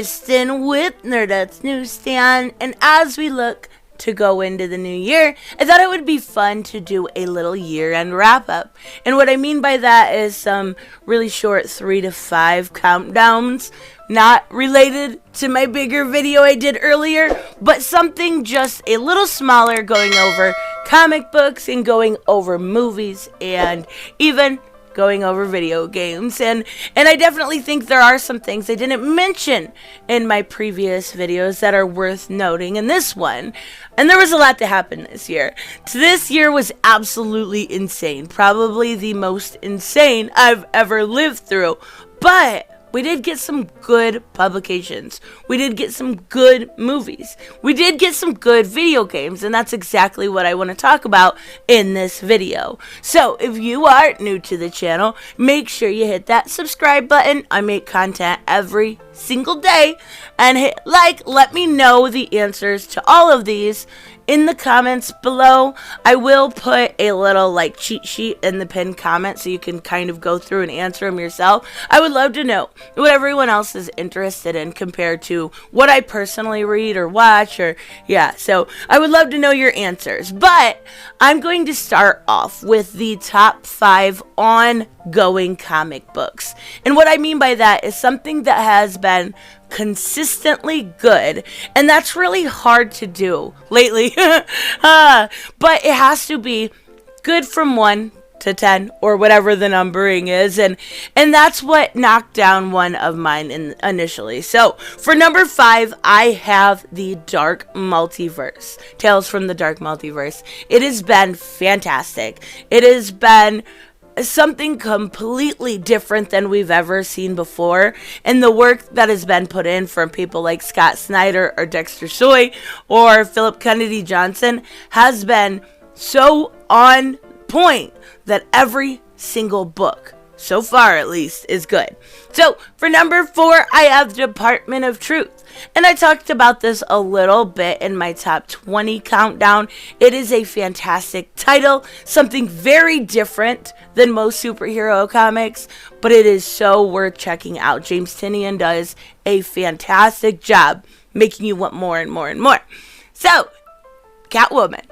Kristen with That's NewsStand, and as we look to go into the new year, I thought it would be fun to do a little year-end wrap-up. And what I mean by that is some really short 3 to 5 countdowns, not related to my bigger video I did earlier, but something just a little smaller, going over comic books and going over movies and even going over video games. And I definitely think there are some things I didn't mention in my previous videos that are worth noting in this one. And there was a lot that happened this year. So this year was absolutely insane. Probably the most insane I've ever lived through. But we did get some good publications. We did get some good movies. We did get some good video games, and that's exactly what I want to talk about in this video. So if you are new to the channel, make sure you hit that subscribe button. I make content every single day, and hit like. Let me know the answers to all of these in the comments below. I will put a little cheat sheet in the pinned comment so you can kind of go through and answer them yourself. I would love to know what everyone else is interested in compared to what I personally read or watch, so I would love to know your answers. But I'm going to start off with the top 5 ongoing comic books. And what I mean by that is something that has been consistently good, and that's really hard to do lately. But it has to be good from 1 to 10 or whatever the numbering is, and that's what knocked down one of mine initially. So for number 5, I have the Dark Multiverse, Tales from the Dark Multiverse. It has been fantastic. It has been something completely different than we've ever seen before, and the work that has been put in from people like Scott Snyder or Dexter Soy or Philip Kennedy Johnson has been so on point that every single book, so far at least, is good. So for number 4, I have Department of Truth, and I talked about this a little bit in my top 20 countdown. It is a fantastic title, something very different than most superhero comics, but it is so worth checking out. James Tynion does a fantastic job making you want more and more and more. So Catwoman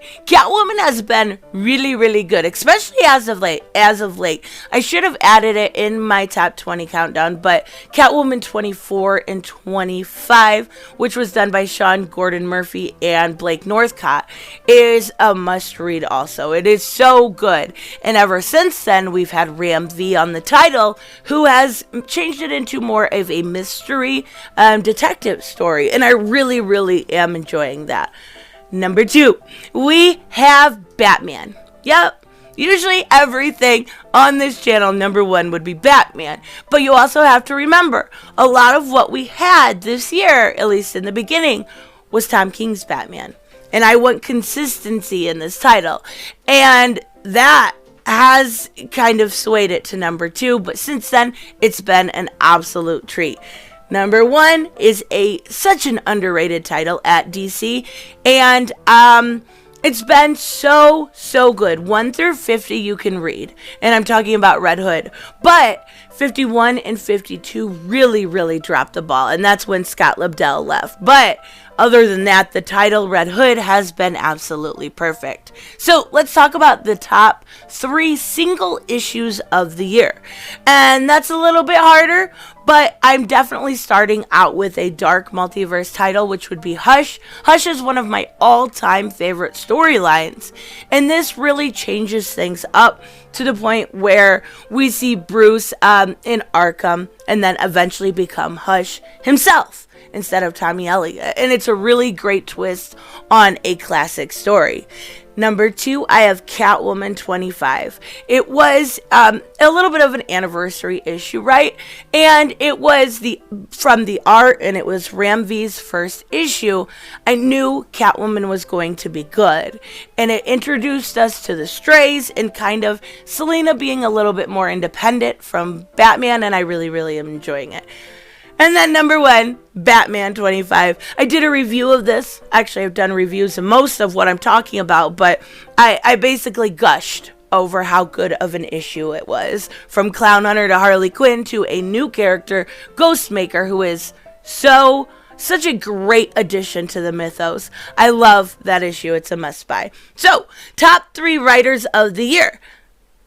has been really, really good, especially as of late. I should have added it in my top 20 countdown, but Catwoman 24 and 25, which was done by Sean Gordon Murphy and Blake Northcott, is a must read also. It is so good. And ever since then, we've had Ram V on the title, who has changed it into more of a mystery detective story. And I really, really am enjoying that. Number 2, we have Batman. Yep, usually everything on this channel, number 1 would be Batman. But you also have to remember, a lot of what we had this year, at least in the beginning, was Tom King's Batman. And I want consistency in this title. And that has kind of swayed it to number 2, but since then, it's been an absolute treat. Number 1 is such an underrated title at DC, and it's been so good. 1 through 50 you can read, and I'm talking about Red Hood, but 51 and 52 really dropped the ball, and that's when Scott Lobdell left. But other than that, the title Red Hood has been absolutely perfect. So let's talk about the top 3 single issues of the year. And that's a little bit harder, but I'm definitely starting out with a Dark Multiverse title, which would be Hush. Hush is one of my all-time favorite storylines, and this really changes things up to the point where we see Bruce in Arkham and then eventually become Hush himself instead of Tommy Elliott. And it's a really great twist on a classic story. Number 2, I have Catwoman 25. It was a little bit of an anniversary issue, right? And it was from the art, and it was Ram V's first issue. I knew Catwoman was going to be good. And it introduced us to the Strays and kind of Selena being a little bit more independent from Batman, and I really am enjoying it. And then number 1, Batman 25. I did a review of this. Actually, I've done reviews of most of what I'm talking about, but I basically gushed over how good of an issue it was. From Clown Hunter to Harley Quinn to a new character, Ghostmaker, who is Such a great addition to the mythos. I love that issue. It's a must buy. So, top 3 writers of the year.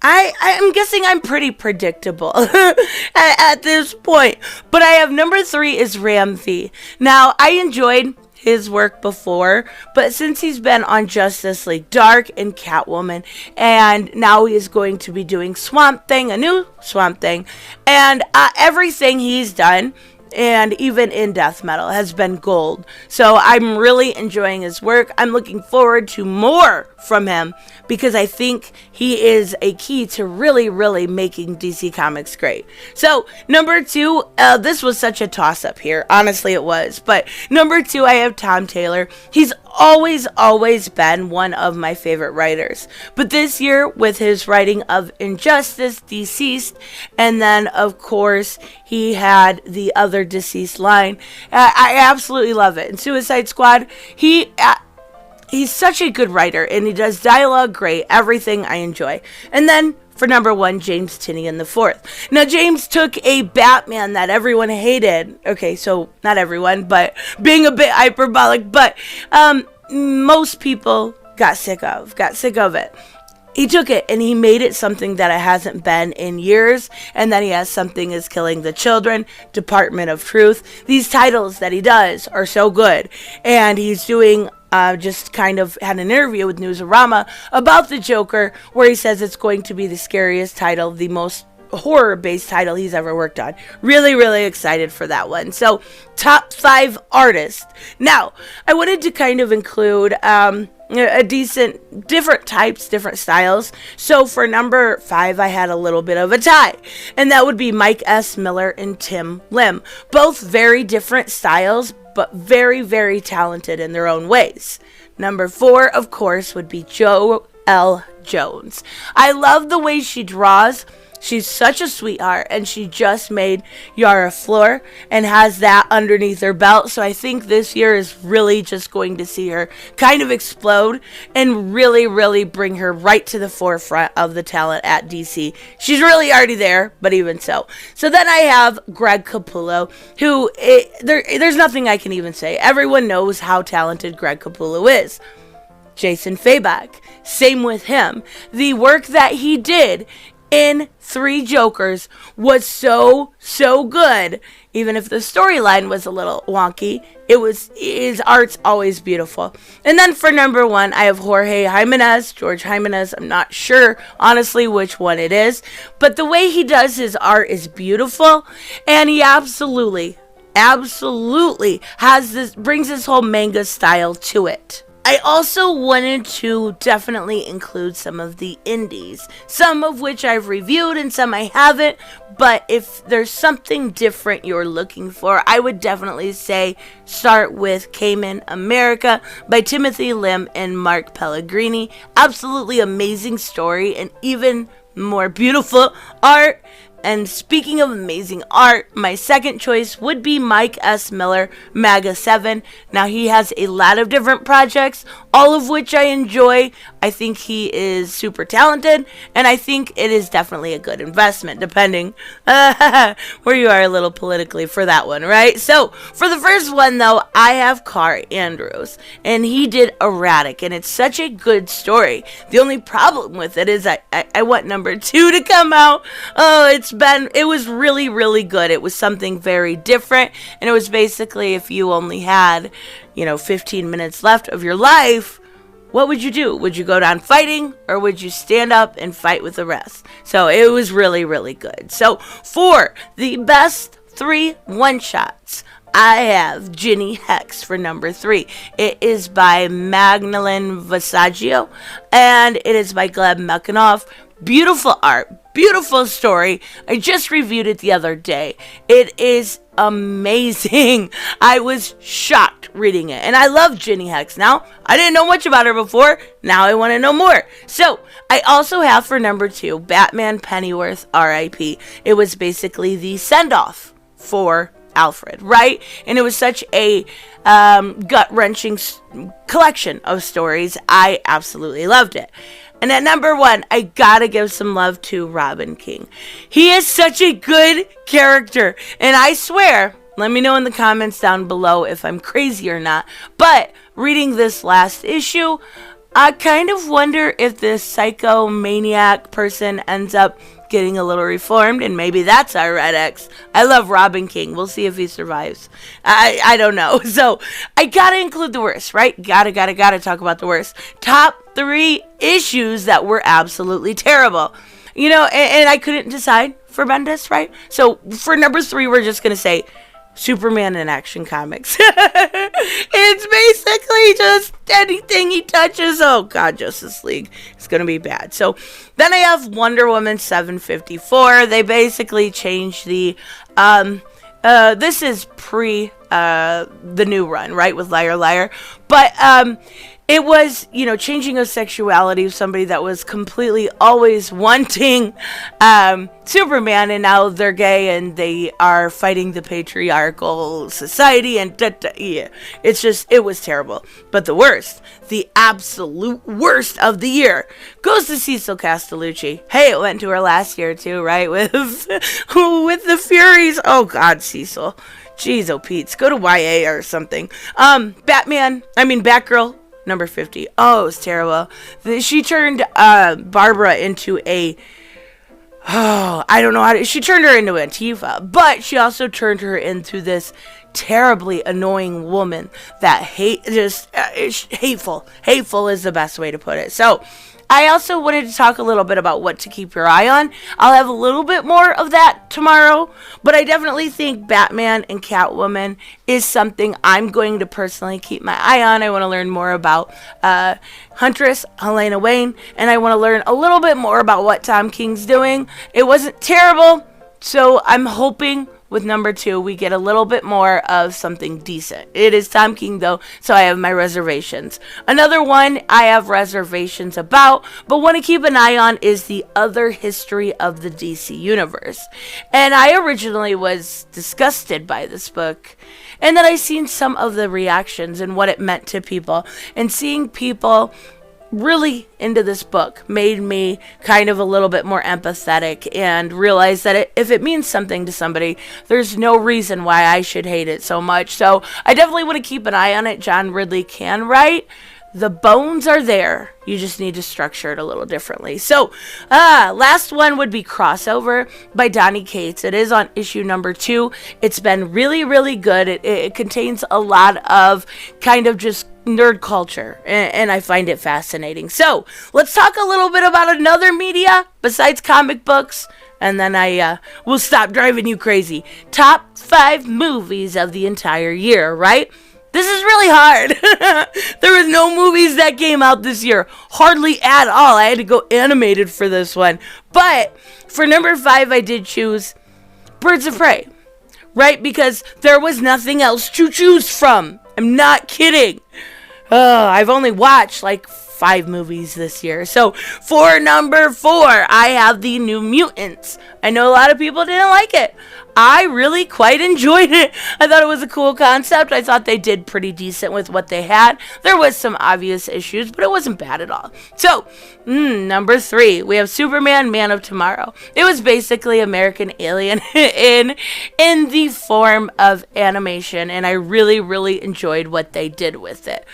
I'm guessing I'm pretty predictable at this point. But I have number 3 is Ram V. Now, I enjoyed his work before, but since he's been on Justice League Dark and Catwoman, and now he is going to be doing Swamp Thing, a new Swamp Thing, and everything he's done, and even in death metal, has been gold. So I'm really enjoying his work. I'm looking forward to more from him because I think he is a key to really, really making DC Comics great. So number 2, this was such a toss-up here. Honestly, it was. But number 2, I have Tom Taylor. He's always been one of my favorite writers. But this year, with his writing of Injustice, Deceased, and then, of course, he had the other Deceased line. I absolutely love it. And Suicide Squad, he's such a good writer, and he does dialogue great, everything I enjoy. And then, for number 1, James Tynion IV. Now, James took a Batman that everyone hated. Okay, so not everyone, but being a bit hyperbolic, but most people got sick of it. He took it and he made it something that it hasn't been in years. And then he has Something Is Killing the Children, Department of Truth. These titles that he does are so good. And he's doing, just kind of had an interview with Newsarama about the Joker, where he says it's going to be the scariest title, the most horror-based title he's ever worked on. Really, really excited for that one. So, top 5 artists. Now, I wanted to kind of include a decent, different types, different styles. So for number 5, I had a little bit of a tie. And that would be Mike S. Miller and Tim Lim. Both very different styles, but very, very talented in their own ways. Number 4, of course, would be Jo L. Jones. I love the way she draws. She's such a sweetheart, and she just made Yara Flor and has that underneath her belt. So I think this year is really just going to see her kind of explode and really, really bring her right to the forefront of the talent at DC. She's really already there, but even so. So then I have Greg Capullo, who, there's nothing I can even say. Everyone knows how talented Greg Capullo is. Jason Fabak, same with him. The work that he did in 3 Jokers was so good. Even if the storyline was a little wonky, his art's always beautiful. And then for number 1, I have Jorge Jimenez. I'm not sure, honestly, which one it is. But the way he does his art is beautiful. And he absolutely brings his whole manga style to it. I also wanted to definitely include some of the indies, some of which I've reviewed and some I haven't, but if there's something different you're looking for, I would definitely say start with Cayman America by Timothy Lim and Mark Pellegrini. Absolutely amazing story and even more beautiful art. And speaking of amazing art, my second choice would be Mike S. Miller, Maga 7. Now, he has a lot of different projects, all of which I enjoy. I think he is super talented, and I think it is definitely a good investment, depending where you are a little politically for that one, right? So, for the first one, though, I have Carr Andrews, and he did Erratic, and it's such a good story. The only problem with it is I want number 2 to come out. Oh, it was really, really good. It was something very different, and it was basically if you only had, 15 minutes left of your life, what would you do? Would you go down fighting, or would you stand up and fight with the rest? So it was really, really good. So for the best 3 one-shots, I have Ginny Hex for number 3. It is by Magdalene Visaggio, and it is by Gleb Mekanoff. Beautiful art, beautiful story. I just reviewed it the other day. It is amazing. I was shocked reading it. And I love Ginny Hex now. I didn't know much about her before. Now I want to know more. So, I also have for number 2, Batman Pennyworth R.I.P. It was basically the send-off for Alfred, right? And it was such a gut-wrenching collection of stories. I absolutely loved it. And at number 1, I gotta give some love to Robin King. He is such a good character. And I swear, Let me know in the comments down below if I'm crazy or not. But reading this last issue, I kind of wonder if this psychomaniac person ends up getting a little reformed, and maybe that's our Red X. I love Robin King. We'll see if he survives. I don't know. So I gotta include the worst, right? Gotta talk about the worst. Top 3 issues that were absolutely terrible. You know, and I couldn't decide for Bendis, right? So for number 3, we're just gonna say Superman in Action Comics. It's basically just anything he touches. Oh God, Justice League. It's gonna be bad. So then I have Wonder Woman 754. They basically changed the this is pre the new run, right, with Liar Liar. But it was, you know, changing of sexuality of somebody that was completely always wanting Superman, and now they're gay and they are fighting the patriarchal society, and yeah, it's just, it was terrible. But the worst, the absolute worst of the year, goes to Cecil Castellucci. Hey, it went to her last year too, right, with the Furies. Oh God, Cecil. Jeez, oh Pete's, go to YA or something. Batgirl. Number 50. Oh, it was terrible. She turned Barbara into a... Oh, I don't know how to... She turned her into Antifa, but she also turned her into this terribly annoying woman that hateful. Hateful is the best way to put it. So, I also wanted to talk a little bit about what to keep your eye on. I'll have a little bit more of that tomorrow, but I definitely think Batman and Catwoman is something I'm going to personally keep my eye on. I want to learn more about Huntress, Helena Wayne, and I want to learn a little bit more about what Tom King's doing. It wasn't terrible, so I'm hoping with number 2, we get a little bit more of something decent. It is Tom King, though, so I have my reservations. Another one I have reservations about, but want to keep an eye on, is the other history of the DC Universe. And I originally was disgusted by this book, and then I seen some of the reactions and what it meant to people, and seeing people really into this book made me kind of a little bit more empathetic and realize that if it means something to somebody, there's no reason why I should hate it so much. So I definitely want to keep an eye on it. John Ridley can write. The bones are there. You just need to structure it a little differently. So, last one would be Crossover by Donny Cates. It is on issue number 2. It's been really, really good. It contains a lot of kind of just nerd culture, and I find it fascinating. So, let's talk a little bit about another media besides comic books, and then I will stop driving you crazy. Top 5 movies of the entire year, right? This is really hard. There was no movies that came out this year. Hardly at all. I had to go animated for this one. But for number 5, I did choose Birds of Prey. Right? Because there was nothing else to choose from. I'm not kidding. I've only watched like 5 movies this year. So for number 4, I have the New Mutants. I know a lot of people didn't like it. I really quite enjoyed it. I thought it was a cool concept. I thought they did pretty decent with what they had. There was some obvious issues, but it wasn't bad at all. So, number 3, we have Superman, Man of Tomorrow. It was basically American Alien in the form of animation, and I really, really enjoyed what they did with it.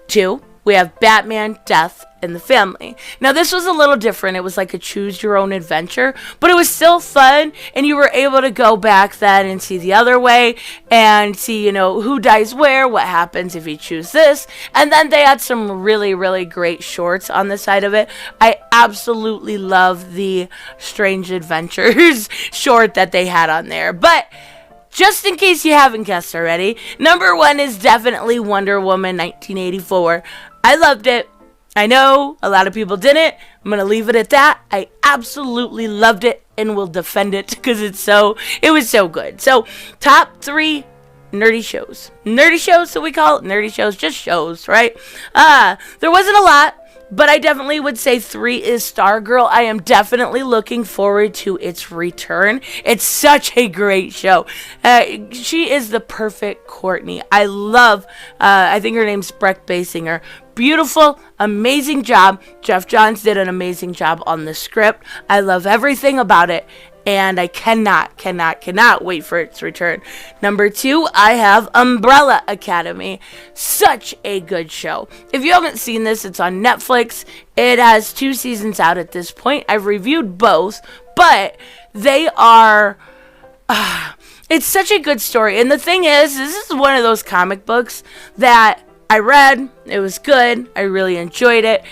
2, we have Batman, Death, and the Family. Now, this was a little different. It was like a choose-your-own adventure, but it was still fun, and you were able to go back then and see the other way and see, you know, who dies where, what happens if you choose this, and then they had some really, really great shorts on the side of it. I absolutely love the Strange Adventures short that they had on there, but just in case you haven't guessed already, number 1 is definitely Wonder Woman 1984. I loved it. I know a lot of people didn't. I'm going to leave it at that. I absolutely loved it and will defend it because it was so good. So, top 3 nerdy shows. Nerdy shows, so we call it nerdy shows, just shows, right? There wasn't a lot, but I definitely would say 3 is Stargirl. I am definitely looking forward to its return. It's such a great show. She is the perfect Courtney. I love, I think her name's Breck Basinger. Beautiful, amazing job. Jeff Johns did an amazing job on the script. I love everything about it. and I cannot wait for its return. Number 2, I have Umbrella Academy. Such a good show. If you haven't seen this, it's on Netflix. It has 2 seasons out at this point. I've reviewed both, but they are... it's such a good story. And the thing is, this is one of those comic books that I read. It was good. I really enjoyed it.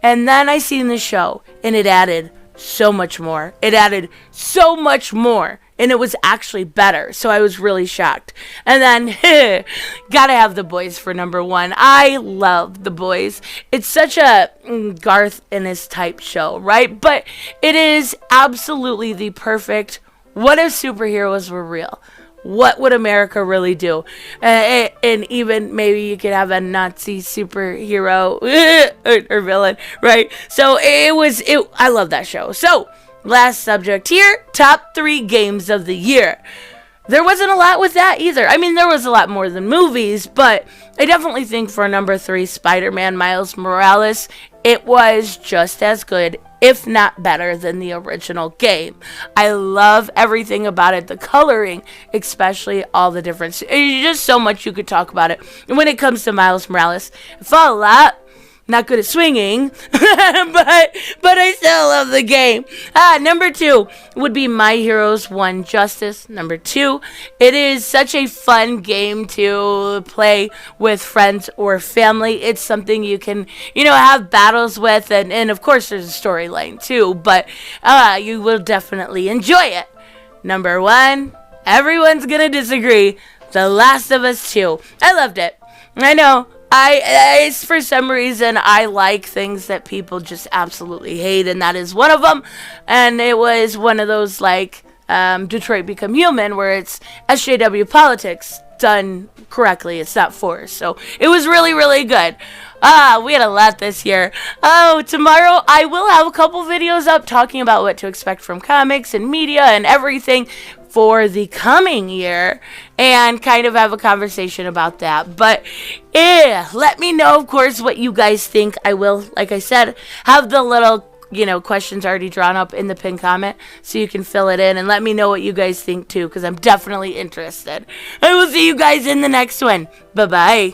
And then I seen the show, and it added so much more. It added so much more, and it was actually better. So I was really shocked. And then, gotta have The Boys for number 1. I love The Boys. It's such a Garth Ennis type show, right? But it is absolutely the perfect, what if superheroes were real? What would America really do? And even maybe you could have a Nazi superhero or villain, right? So I love that show. So, last subject here, top 3 games of the year. There wasn't a lot with that either. I mean, there was a lot more than movies, but I definitely think for number 3, Spider-Man Miles Morales, it was just as good, if not better, than the original game. I love everything about it. The coloring, especially all the difference. There's just so much you could talk about it. And when it comes to Miles Morales, I fall a lot. Not good at swinging, but I still love the game. Number 2 would be My Heroes 1 Justice. Number 2, it is such a fun game to play with friends or family. It's something you can, have battles with, and of course there's a storyline too, but you will definitely enjoy it. Number 1, everyone's gonna disagree, The Last of Us 2. I loved it. I know. I for some reason, I like things that people just absolutely hate, and that is one of them. And it was one of those, like, Detroit Become Human, where it's SJW politics done correctly. It's not forced. So it was really, really good. We had a lot this year. Oh, tomorrow I will have a couple videos up talking about what to expect from comics and media and everything for the coming year, and kind of have a conversation about that. But let me know, of course, what you guys think. I will, like I said, have the little questions already drawn up in the pinned comment, so you can fill it in and let me know what you guys think too, because I'm definitely interested. I will see you guys in the next one. Bye-bye.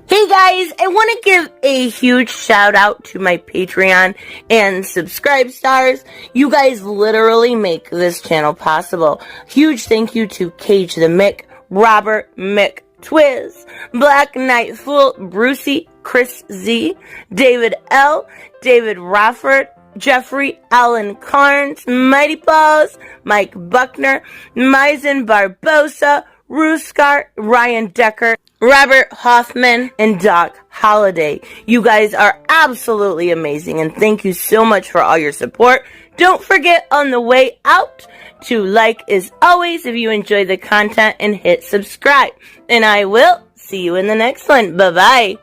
Hey guys, I want to give a huge shout out to my Patreon and subscribe stars. You guys literally make this channel possible. Huge thank you to Cage the Mick, Robert Mick Twiz, Black Knight Fool, Brucey, Chris Z, David L, David Rafford, Jeffrey Allen Carnes, Mighty Balls, Mike Buckner, Maizen Barbosa, Ruskar, Ryan Decker, Robert Hoffman, and Doc Holliday. You guys are absolutely amazing, and thank you so much for all your support. Don't forget on the way out to like as always if you enjoy the content, and hit subscribe. And I will see you in the next one. Bye-bye.